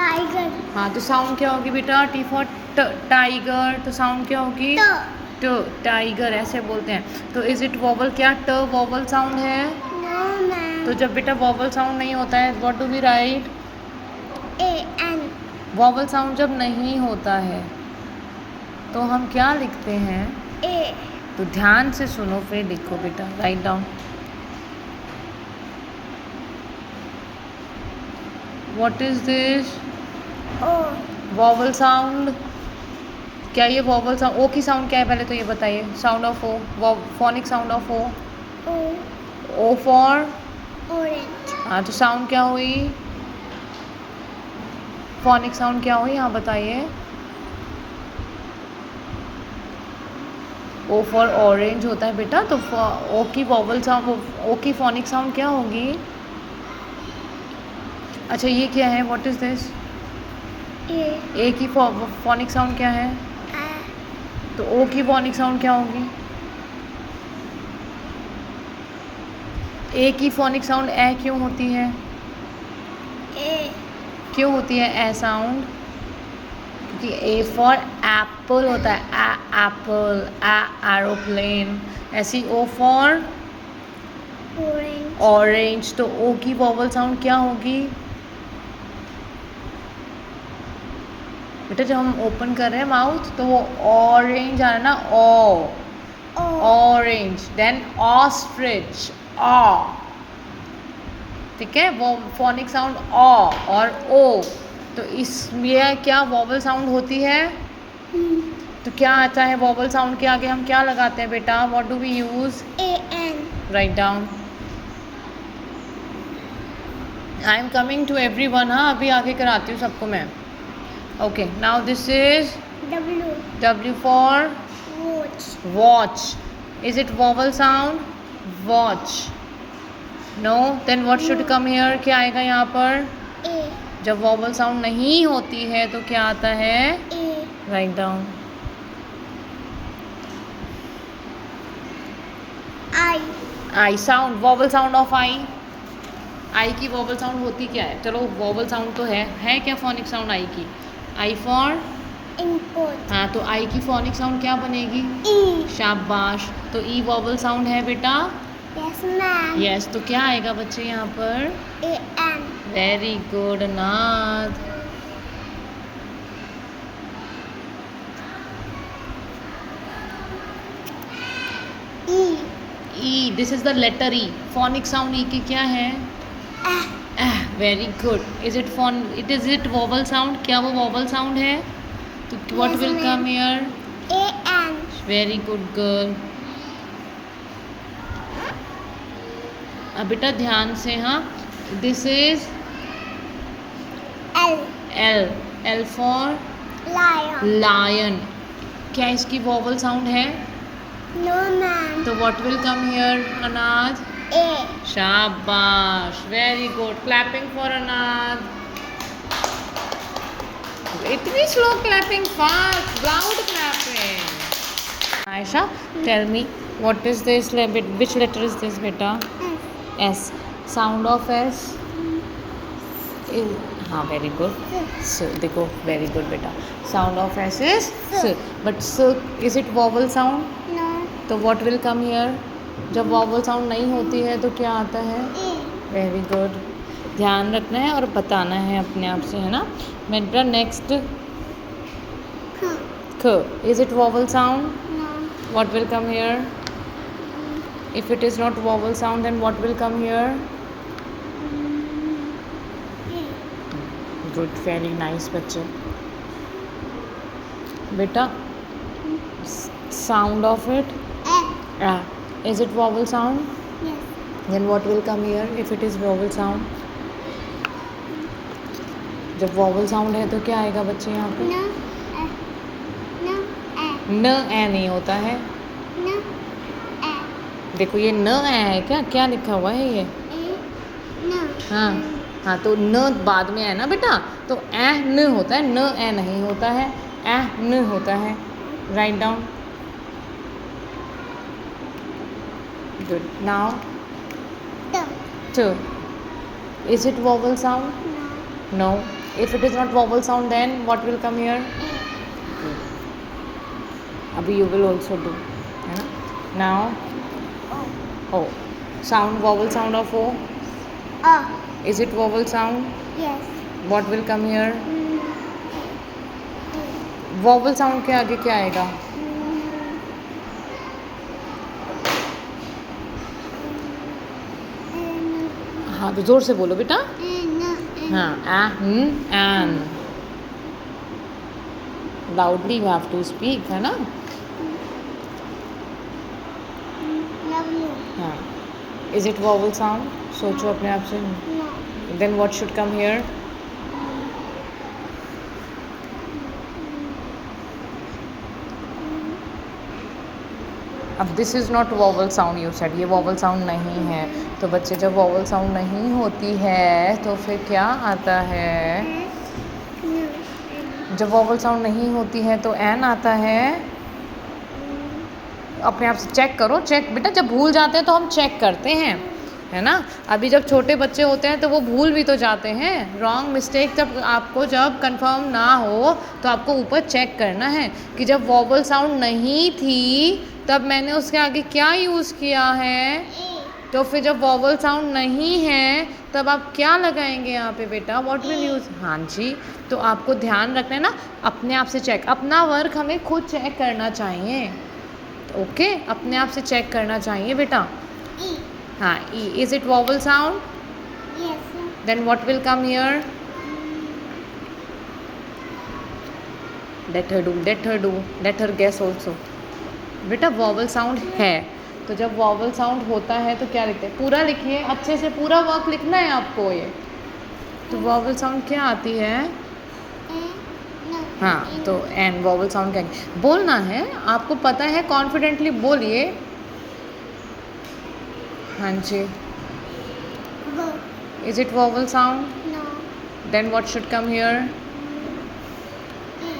Tiger. हाँ, तो sound क्या होगी बेटा? टी फॉर टाइगर, तो साउंड क्या होगी? ट। टाइगर ऐसे बोलते हैं। तो इज इट वॉवल? क्या ट वॉवल साउंड है? No ma'am. तो जब बेटा वॉवल साउंड नहीं होता है, what do we write? A an. Vowel sound जब नहीं होता है तो हम क्या लिखते हैं? ए। तो ध्यान से सुनो, फिर लिखो बेटा, write down. What is this? O. Vowel sound. क्या ये वॉवल साउंड? ओ की साउंड क्या है पहले तो ये बताइए। Sound of O, phonic sound of O. O. O for? Orange. हाँ, तो साउंड क्या हुई? फोनिक साउंड क्या हुई? हाँ बताइए। ओ फॉर ऑरेंज होता है बेटा, तो ओ की वॉवल साउंड, ओ की फोनिक साउंड क्या होगी? अच्छा, ये क्या है? What is this? ए की फोनिक साउंड क्या है? तो ओ की फोनिक साउंड क्या होगी? ए की फोनिक साउंड ए क्यों होती है? ए। क्यों होती है ए साउंड? क्योंकि ए फॉर एप्पल होता है, एप्पल, एरोप्लेन। ऐसी ओ फॉर ऑरेंज। ऑरेंज, तो ओ की वॉवल साउंड क्या होगी? बेटा जब हम ओपन कर रहे हैं माउथ तो वो ऑरेंज आ रहा है ना, ओ। ऑरेंज। देन ऑस्ट्रिच, ऑ। ठीक है, वो फोनिक साउंड ऑ और ओ। तो इसमें क्या वॉवल साउंड होती है? तो क्या आता है वॉवल साउंड के आगे? हम क्या लगाते हैं बेटा? What do we use? A an. Write down. I am coming to everyone. हाँ, अभी आगे कराती हूँ सबको मैं। Okay, now this is W. W for watch. Watch. Is it vowel sound? Watch. No, then what should come here? क्या आएगा यहाँ पर? ए। जब वॉवल साउंड नहीं होती है तो क्या आता है? A. Right down. I. I sound, vowel sound of I. I की वॉवल साउंड होती क्या है? चलो, वॉवल साउंड तो है क्या फोनिक साउंड आई की? I for? इनपुट। हाँ, तो आई की फोनिक साउंड क्या बनेगी? ई। शाबाश। तो ई वॉवल साउंड है बेटा? Yes ma'am. यस, तो क्या आएगा बच्चे यहाँ पर? ए N. Very good Anath. E. E, this is the letter E. Phonic sound E की क्या है? Very good. Is it phone? Is it vowel sound? क्या वो वॉवल साउंड है? तो what Yes, will ma'am. Come here? A N. Very good girl. अब बेटा ध्यान से, हाँ, this is L. L. L for lion. Lion. क्या इसकी वॉवल साउंड है? No ma'am. तो what will come here Anaaj? ए। शाबाश, very good. Clapping for Anaaj. इतनी slow clapping, fast, loud clapping. Ayesha, tell me what is this? Which letter is this बेटा? S. Sound of S? हाँ, very good. स, देखो, very good बेटा। Sound of S is स, but स, is it vowel sound? No. तो what will come here? जब vowel sound नहीं होती है तो क्या आता है? ए। Very good. ध्यान रखना है और बताना है अपने आप से, है ना? बेटा नेक्स्ट, ख। Is it vowel sound? No. What will come here? If it is not vowel sound then what will come here? Good, very nice बच्चे। बेटा sound of it? Is it vowel sound? Yes. Then what will come here if it is vowel sound? जब vowel sound है तो क्या आएगा बच्चे यहाँ पे? नो। नो। ए। न ए नहीं होता है। नो। ए। देखो, ये न ए है क्या? क्या लिखा हुआ है ये? ए। नो। हाँ हाँ, तो न बाद में है ना बेटा, तो ए न होता है, न ए नहीं होता है, ए न होता है। Write down. गुड। नाउ ट। ट। Is it vowel sound? No. No. If it is not vowel sound, then what will come here? अभी you will also do, है ना? Now, O. O. Sound, vowel sound of O. O. Is it vowel sound? Yes. What will come here? E. Vowel sound के आगे क्या आएगा? हाँ तो जोर से बोलो बेटा. हाँ, an. Loudly you have to speak, है ना? W. हाँ. Is it vowel sound? सोचो अपने आप से. No. Then what should come here? अब this is not vowel sound, you said ये वॉवल साउंड नहीं है. तो बच्चे जब वॉवल साउंड नहीं होती है तो फिर क्या आता है? No. जब वॉवल साउंड नहीं होती है तो एन आता है. अपने आप से चेक करो. चेक बेटा, जब भूल जाते हैं तो हम चेक करते हैं, है ना? अभी जब छोटे बच्चे होते हैं तो वो भूल भी तो जाते हैं. रॉन्ग मिस्टेक जब कंफर्म ना हो तो आपको ऊपर चेक करना है कि जब वॉवल साउंड नहीं थी तब मैंने उसके आगे क्या यूज़ किया है. तो फिर जब वॉवल साउंड नहीं है तब आप क्या लगाएंगे यहाँ पे बेटा? What will use? हाँ जी. तो आपको ध्यान रखना है ना, अपने आप से चेक. अपना वर्क हमें खुद चेक करना चाहिए. ओके, अपने आप से चेक करना चाहिए बेटा. E. हाँ, E. Is it vowel sound? Yes. Then what will come here? Let her do. Let her guess also. बेटा वॉवल साउंड है, तो जब वॉवल साउंड होता है तो क्या लिखते हैं? पूरा लिखिए, अच्छे से पूरा वर्क लिखना है आपको ये. तो वॉवल साउंड क्या आती है? No. हाँ, तो एन वॉवल साउंड क्या बोलना है आपको पता है. कॉन्फिडेंटली बोलिए. हाँ जी. Go. Is it vowel sound? No. Then what should come here? E.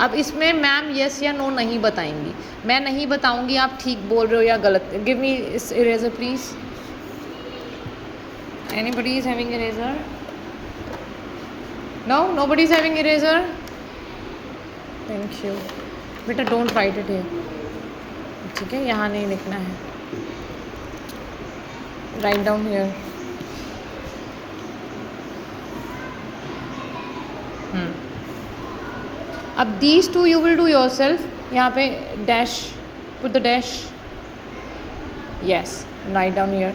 अब इसमें मैम यस या नो नहीं बताएंगी. मैं नहीं बताऊंगी आप ठीक बोल रहे हो या गलत. गिव मी इस eraser please. Anybody is having eraser? No, nobody is having eraser. Thank you बेटा. Don't write it here. ठीक है, यहाँ नहीं लिखना है. Write down here. अब these two you will do yourself. यहाँ पे dash, put the dash. Yes, write down here.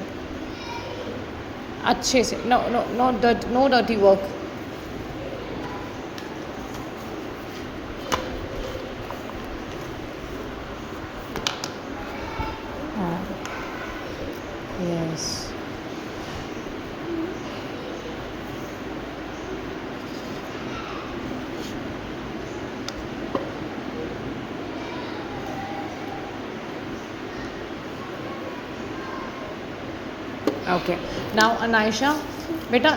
अच्छे से. No dirty work. हाँ, यस. ओके, नाउ अनायशा बेटा,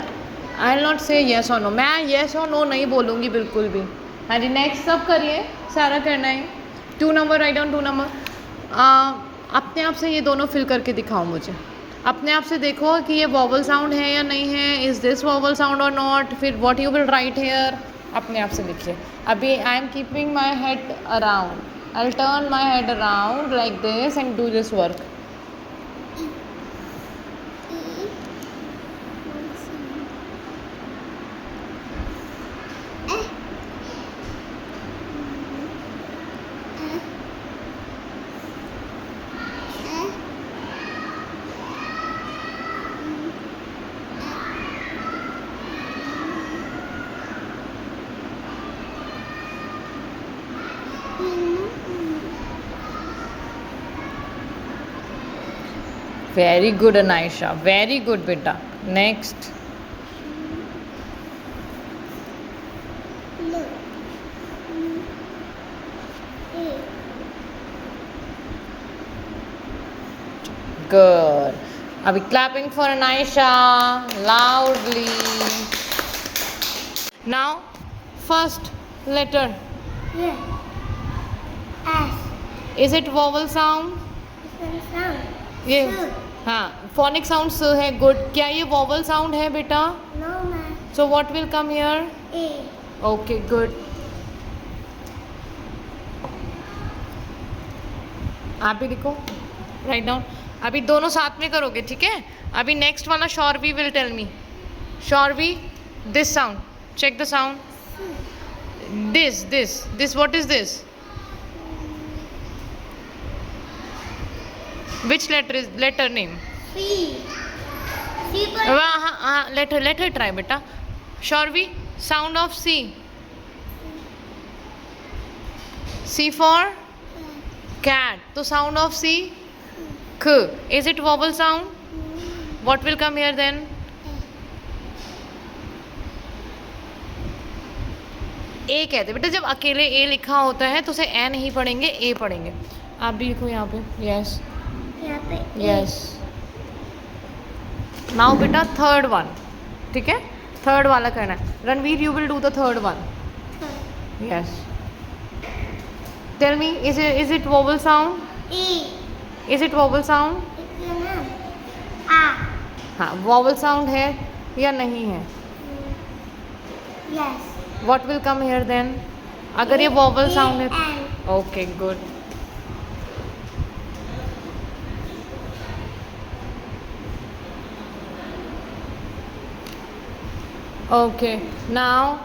I will not say yes और नो. मैं येस और नो नहीं बोलूँगी बिल्कुल भी. हाँ जी, नेक्स्ट सब करिए. सारा करना है. 2 नंबर राइट डाउन. 2 नंबर. अपने आप से ये दोनों फिल करके दिखाओ मुझे. अपने आप से देखो कि ये वॉवल साउंड है या नहीं है. इज़ दिस वॉवल साउंड और नॉट. फिर what you will write here. अपने आप से लिखिए. अभी I am keeping my head around. I will turn my head around like this and do this work. Very good Anaisha, very good beta. Next. Good. Are we clapping for Anaisha loudly? Now, first letter. S. Is it vowel sound? Sound. ये Soon. हाँ, phonic sound स है, good. क्या ये vowel sound है बेटा? No, ma'am. So what will come here? A. Okay good. आप भी लिखो, राइट डाउन. अभी दोनों साथ में करोगे, ठीक है? अभी नेक्स्ट वाला Shorvi will tell me. Shorvi, this sound, check the sound. This what is this? Which letter name? C. C for हाँ, let her try बेटा. Shorvi, sound of C. C for cat. तो साउंड ऑफ C, क. Is it vowel sound? What will come here then? ए कहते बेटा. जब अकेले ए लिखा होता है तो उसे ए नहीं पढ़ेंगे, ए पढ़ेंगे. आप भी लिखो यहाँ पे. यस यहाँ पे A. यस. नाउ बेटा थर्ड वन, ठीक है? थर्ड वाला करना है. Ranveer, you will do the third one. Yes. Tell me, is it vowel sound? E. Is it vowel sound? इसका नाम A. हाँ, वोवल साउंड है या नहीं है? Yes. What will come here then? अगर ये वोवल साउंड है. N. Okay good. Okay now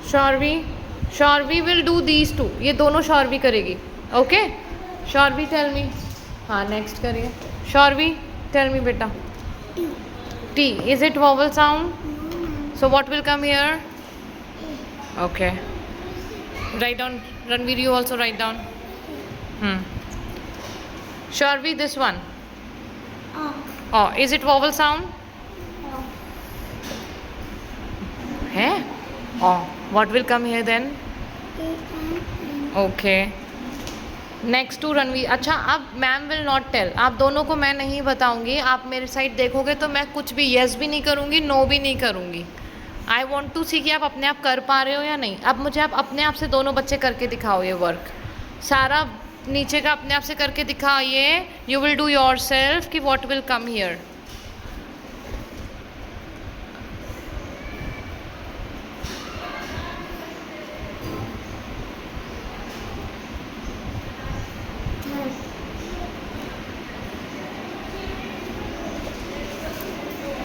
Shorvi will do these two. ये दोनों शॉर्वी करेगी. Okay Shorvi tell me. हाँ नेक्स्ट करिए. शॉर्वी टेल मी बेटा. T. T, is it vowel sound? So what will come here? Okay write down. Ranveer, you also write down. Shorvi, this one. O. Is it vowel sound? है. What will come here then? A. N. Okay next to Ranveer. अच्छा, अब ma'am will not tell. आप दोनों को मैं नहीं बताऊंगी. आप मेरे साइड देखोगे तो मैं कुछ भी येस भी नहीं करूंगी, नो भी नहीं करूंगी. आई वॉन्ट टू सी कि आप अपने आप कर पा रहे हो या नहीं. अब मुझे आप अपने आप से दोनों बच्चे करके दिखाओ ये वर्क. सारा नीचे का अपने आप से करके दिखाइए. You will do yourself कि वॉट विल कम हियर.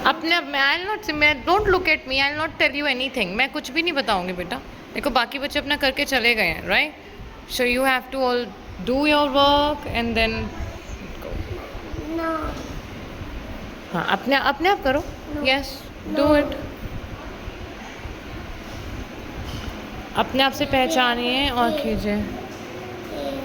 अपने आप. मैं don't look at me. I not tell you anything. मैं कुछ भी नहीं बताऊंगी बेटा. देखो बाकी बच्चे अपना करके चले गए हैं, right? So you have to all do your work and then. No. हाँ, अपने आप करो. No. Yes No. Do it. अपने आप से पहचानिए और कीजिए. A.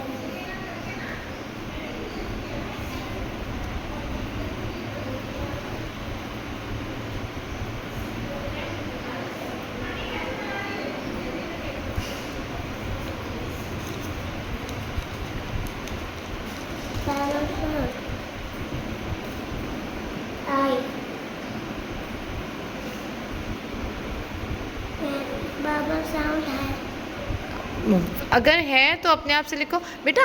Vowel sound. I. Vowel sound है. अगर है तो अपने आप से लिखो बेटा.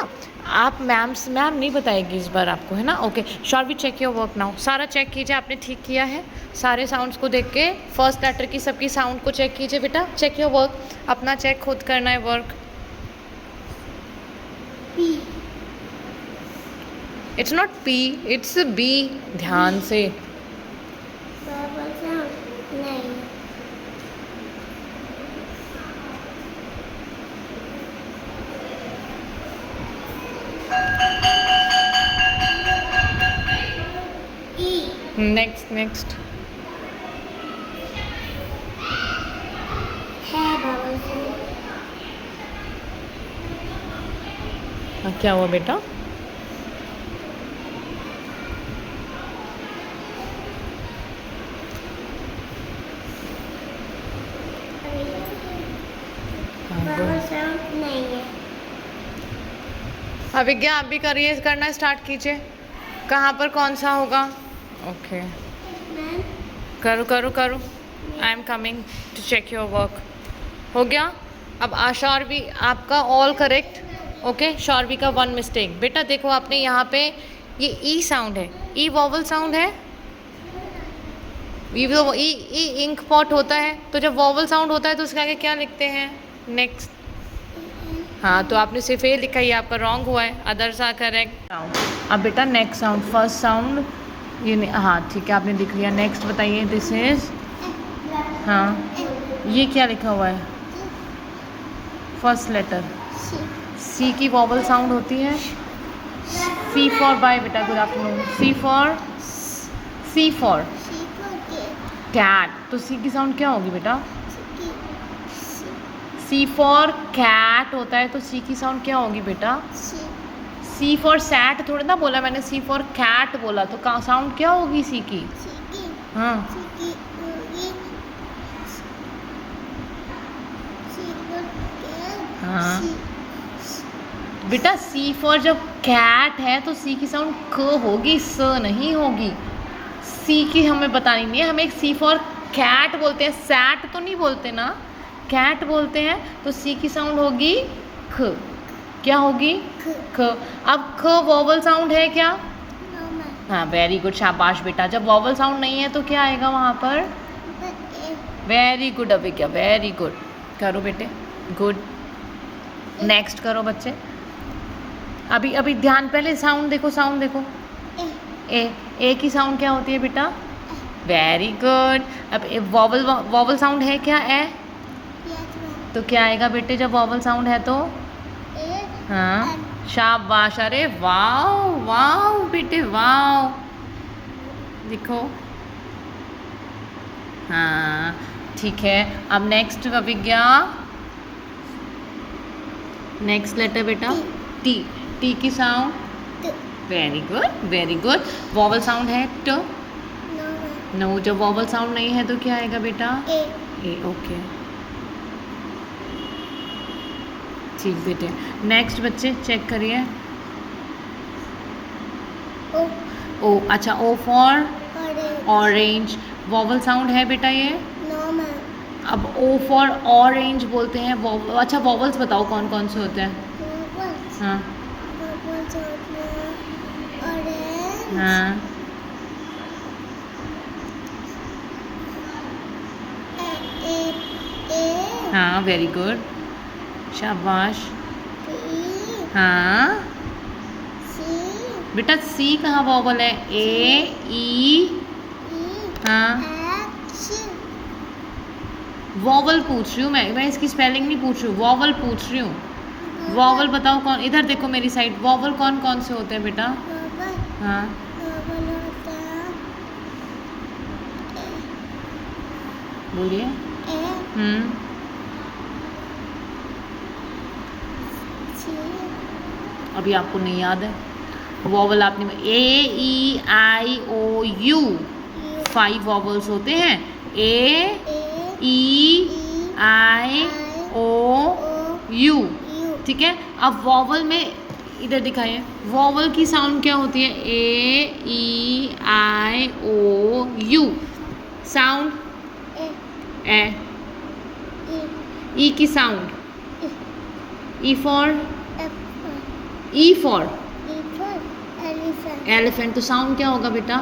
आप मैम नहीं बताएगी इस बार आपको, है ना? Okay Shorvi, check your work now. सारा चेक कीजिए आपने ठीक किया है. सारे साउंड्स को देख के फर्स्ट लेटर की सबकी साउंड को चेक कीजिए बेटा. Check your work. अपना चेक खुद करना है work. P. It's not P, it's B. ध्यान से. Vowel sound नहीं. E. नेक्स्ट है vowel sound. क्या हुआ बेटा? Vowel sound नहीं है. अभिज्ञा, आप भी करिए, करना स्टार्ट कीजिए. कहाँ पर कौन सा होगा? Okay Ma'am. करो. I am coming to check your work. हो गया. अब शॉर्वी आपका ऑल करेक्ट. ओके शॉर्वी का वन मिस्टेक. बेटा देखो आपने यहाँ पे ये ई साउंड है, ई वॉवल साउंड है। ये तो ई ई इंक पॉट होता है, तो जब वॉवल साउंड होता है तो उसके आगे क्या लिखते हैं? नेक्स्ट। हाँ, तो आपने सिर्फ ए लिखा, ये आपका रॉन्ग हुआ है, अदर्स आर करेक्ट साउंड। अब बेटा नेक्स्ट साउंड, फर्स्ट साउंड ये नहीं, हाँ ठीक है आपने लिख लिया। नेक्स्ट बताइए, दिस इज, हाँ ये क्या लिखा हुआ है? फर्स्ट लेटर सी की वॉवल साउंड होती है। सी फॉर बाय बेटा, good afternoon. C for cat, तो सी की साउंड क्या होगी बेटा? सी फॉर कैट होता है, तो सी की साउंड क्या होगी बेटा? सी फॉर सैट थोड़ी ना बोला मैंने, सी फॉर कैट बोला, तो साउंड क्या होगी सी की? हाँ हाँ बेटा, सी फॉर जब कैट है तो सी की साउंड क होगी, स नहीं होगी। सी की हमें बतानी नहीं है, हमें एक सी फॉर कैट बोलते हैं, सैट तो नहीं बोलते ना, कैट बोलते हैं, तो सी की साउंड होगी ख। क्या होगी? ख। अब ख वॉवल साउंड है क्या? हाँ वेरी गुड, शाबाश बेटा। जब वॉवल साउंड नहीं है तो क्या आएगा वहाँ पर? Very good Abhigya, very good. करो बेटे, गुड। नेक्स्ट करो बच्चे। अभी अभी ध्यान, पहले साउंड देखो, साउंड देखो। ए की साउंड क्या होती है बेटा? Very good. अब वॉवल साउंड है क्या? ए, तो क्या आएगा बेटे जब वॉवल साउंड है तो? हाँ शाबाश, अरे वाओ वाओ बेटे वाओ, देखो। हाँ ठीक है। अब नेक्स्ट अभिज्ञा, नेक्स्ट लेटर बेटा टी। टी की sound? Very good very good. Vowel sound है ट? नो। जब वॉवल साउंड नहीं है तो क्या आएगा बेटा? ए। ओके ठीक बेटे। नेक्स्ट बच्चे चेक करिए। ओ, अच्छा O for orange, vowel sound है बेटा ये? अब ओ फॉर ऑरेंज बोलते हैं। अच्छा वॉवल्स बताओ कौन कौन से होते हैं? हाँ हाँ हाँ वेरी गुड, शाबाश। हाँ बेटा सी कहाँ वॉवल है? ए ई। हाँ वॉवल पूछ रही हूँ मैं इसकी स्पेलिंग नहीं पूछ रही हूँ, वॉवल पूछ रही हूँ। वॉवल बताओ कौन, इधर देखो मेरी साइड, वॉवल कौन कौन से होते हैं बेटा? हाँ बोलिए। अभी आपको नहीं याद है वॉवल? आपने ए ई आई ओ यू 5 वॉवल्स होते हैं। ए ई आई ओ यू, ठीक है। अब वॉवल में इधर दिखाइए, वॉवल की साउंड क्या होती है? ए ई आई ओ यू। साउंड ए। ई की sound? E for? E for elephant, तो साउंड क्या होगा बेटा?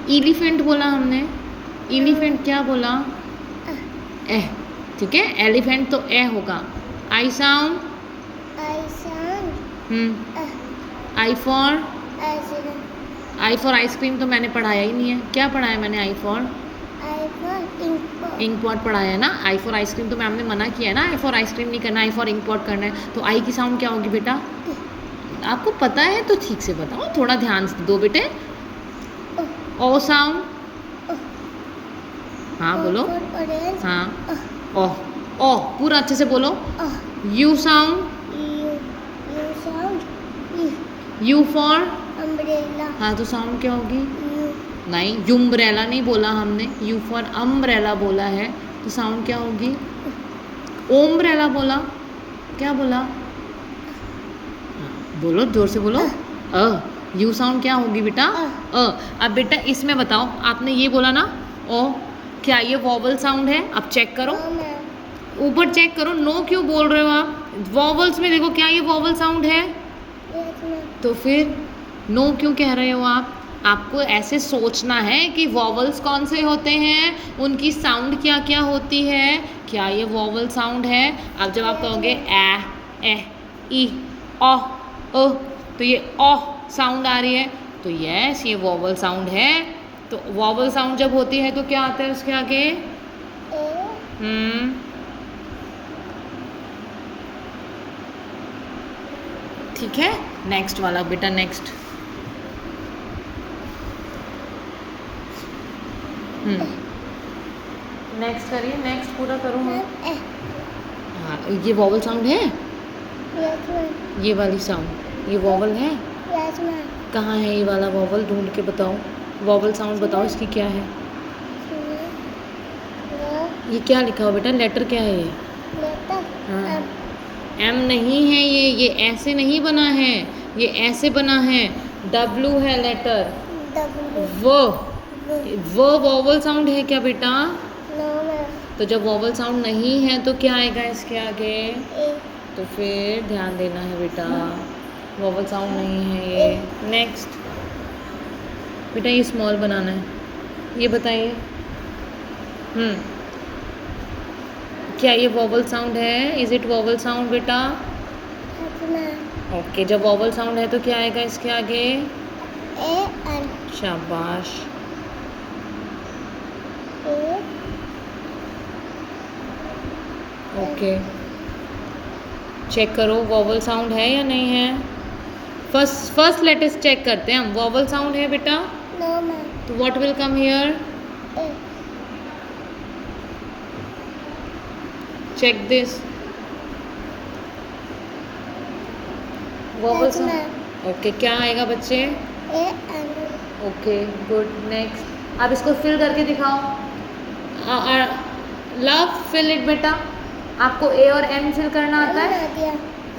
एलिफेंट बोला हमने, एलिफेंट क्या बोला? ए, ठीक है। एलिफेंट तो ए होगा। I sound? I for? I for ice cream तो मैंने पढ़ाया ही नहीं है। क्या पढ़ाया मैंने? आई फॉर इंक पॉट पढ़ाया है ना। आई फॉर आइसक्रीम तो मैम ने मना किया है ना, आई फॉर आइसक्रीम नहीं करना, आई फॉर इंक पॉट करना है। तो आई की साउंड क्या होगी बेटा? आपको पता है तो ठीक से बताओ, थोड़ा ध्यान दो बेटे। ओ साउंड? हाँ बोलो। हाँ ओ, ओ पूरा अच्छे से बोलो। You sound? You for umbrella. हाँ तो साउंड क्या होगी? नहीं, युम्ब्रेला नहीं बोला हमने, यू फॉर अम्ब्रेला बोला है, तो साउंड क्या होगी? ओम्ब्रेला बोला। क्या बोला? बोलो जोर से बोलो। यू साउंड क्या होगी बेटा? अब बेटा इसमें बताओ, आपने ये बोला ना ओ, क्या ये वॉवल साउंड है? अब चेक करो, ऊपर चेक करो। नो क्यों बोल रहे हो आप? वॉवल्स में देखो, क्या ये वॉवल साउंड है? तो फिर नो क्यों कह रहे हो आप? आपको ऐसे सोचना है कि वॉवल्स कौन से होते हैं, उनकी साउंड क्या क्या होती है। क्या ये वॉवल साउंड है? अब जब आप कहोगे ए ई ओ ओ, तो ये ओ साउंड आ रही है, तो यस ये वॉवल साउंड है। तो वॉवल साउंड जब होती है तो क्या आता है उसके आगे? ठीक है, नेक्स्ट वाला बेटा, नेक्स्ट। नेक्स्ट करिए, नेक्स्ट पूरा करूँ मैं। हाँ, ये वॉवल साउंड है, ये वाली साउंड, ये वॉवल है। कहाँ है ये वाला वॉवल? ढूंढ के बताओ, वॉवल साउंड बताओ इसकी क्या है। ये क्या लिखा हो बेटा, लेटर क्या है ये? हाँ, एम नहीं है ये ऐसे नहीं बना है, ये ऐसे बना है, डब्लू है लेटर। वो वॉवल साउंड है क्या बेटा? तो जब वॉवल साउंड नहीं है तो क्या आएगा इसके आगे? तो फिर ध्यान देना है बेटा, वॉवल साउंड नहीं है ये। नेक्स्ट बेटा, ये स्मॉल बनाना है, ये बताइए। क्या ये वॉवल साउंड है? इज इट वॉवल साउंड बेटा? ओके, जब वॉवल साउंड है तो क्या आएगा इसके आगे? शाबाश। ओके, चेक करो वॉवल साउंड है या नहीं है। फर्स्ट लेटर्स चेक करते हैं हम। वॉवल साउंड है बेटा? तो what will come here? Check this vowel sound. Okay, क्या आएगा बच्चे? Okay, good. नेक्स्ट, अब इसको फिल करके दिखाओ। लव, फिल इट बेटा। आपको ए और एन फिल करना आता है?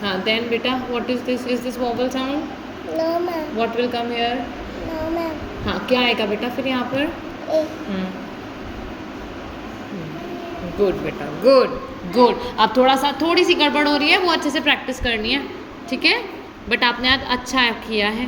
हाँ, देन बेटा what is this? Is this vowel sound? No ma'am. What will come here? No ma'am. हाँ, क्या आएगा बेटा फिर यहाँ पर? गुड बेटा, गुड गुड। अब थोड़ी सी गड़बड़ हो रही है, वो अच्छे से प्रैक्टिस करनी है, ठीक है? बट आपने आज अच्छा किया है।